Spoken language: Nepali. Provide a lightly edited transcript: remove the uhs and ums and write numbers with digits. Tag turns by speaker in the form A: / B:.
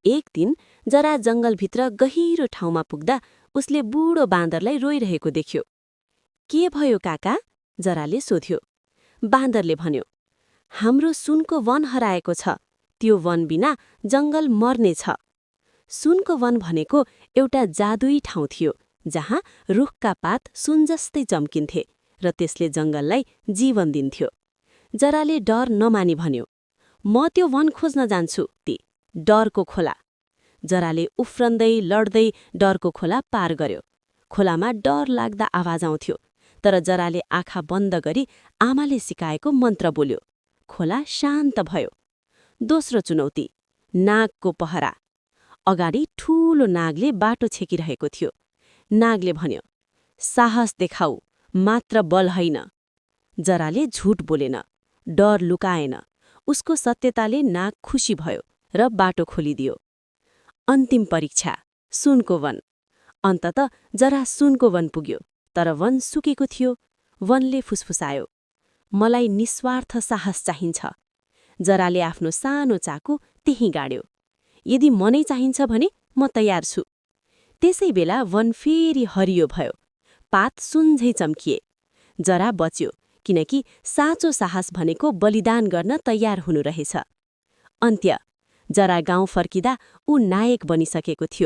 A: एक दिन जरा जंगलभित्र गहिरो ठाउँमा पुग्दा उसले बुढो बाँदरलाई रोइरहेको देख्यो। के भयो काका? जराले सोध्यो। बाँदरले भन्यो, हाम्रो सुनको वन हराएको छ। त्यो वन बिना जंगल मर्नेछ। सुनको वन भनेको एउटा जादुई ठाउँ थियो जहाँ रुखका पात सुन जस्तै चम्किन्थे र त्यसले जंगललाई जीवन दिन्थ्यो। जराले डर नमानी भन्यो, म त्यो वन खोज्न जान्छु। डरको खोला। जराले उफ्रन्दै लड्दै डरको खोला पार गर्यो। खोलामा डर लाग्दा आवाज आउँथ्यो, तर जराले आँखा बन्द गरी आमाले सिकाएको मन्त्र बोल्यो। खोला शान्त भयो। दोस्रो चुनौती, नागको पहरा। अगाडि ठूलो नागले बाटो छेकिरहेको थियो। नागले भन्यो, साहस देखाऊ, मात्र बल होइन। जराले झुट बोलेन, डर लुकाएन। उसको सत्यताले नाग खुसी भयो र बाटो खोलिदियो। अन्तिम परीक्षा, सुनको वन। अन्ततः जरा सुनको वन पुग्यो, तर वन सुकेको थियो। वनले फुसफुसायो, मलाई निस्वार्थ साहस चाहिन्छ। जराले आफ्नो सानो चाकु त्यहीँ गाड्यो। यदि मनै चाहिन्छ भने म तयार छु। त्यसै बेला वन फेरि हरियो भयो। पात सुनझै चम्किए। जरा बच्यो, किनकि साँचो साहस भनेको बलिदान गर्न तयार हुनु रहेछ। अन्त्य। जरा गाउँ फर्किँदा ऊ नायक बनिसकेको थियो।